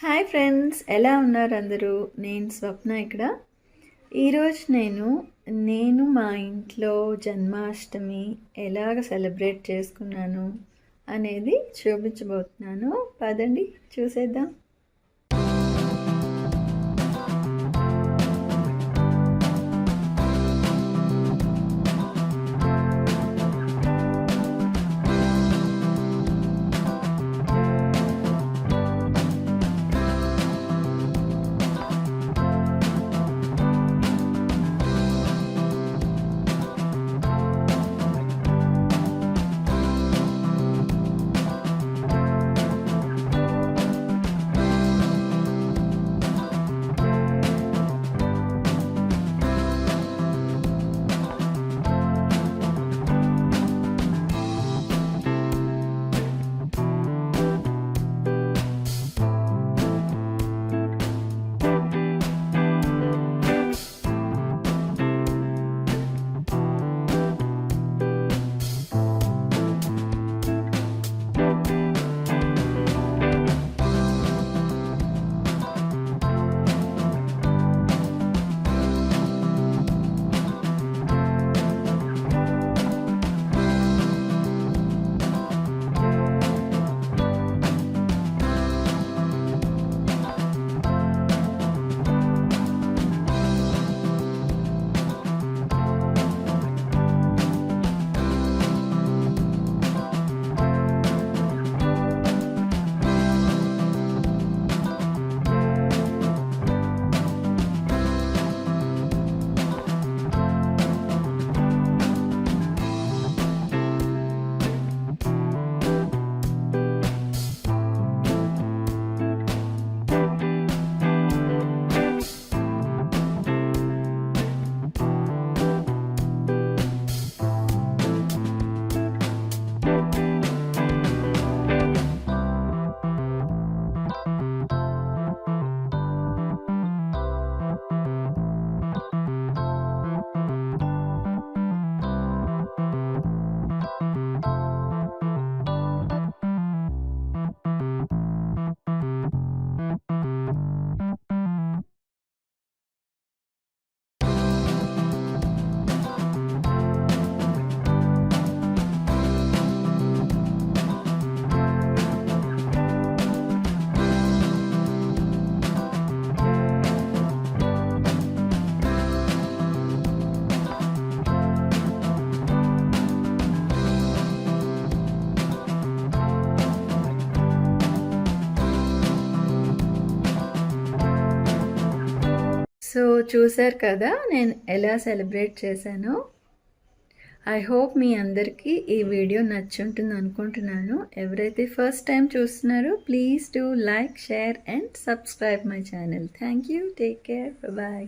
Hi friends, ఎలా ఉన్నారు అందరూ? నేను స్వప్న ఇక్కడ. ఈరోజు నేను మా ఇంట్లో జన్మాష్టమి ఎలాగ సెలబ్రేట్ చేసుకున్నాను అనేది చూపించబోతున్నాను. పదండి చూసేద్దాం. సో చూశారు కదా నేను ఎలా సెలబ్రేట్ చేశానో. ఐ హోప్ మీ అందరికీ ఈ వీడియో నచ్చుంటుంది అనుకుంటున్నాను. ఎవరైతే ఫస్ట్ టైం చూస్తున్నారో please do like, share and subscribe my channel. Thank you. Take care. Bye.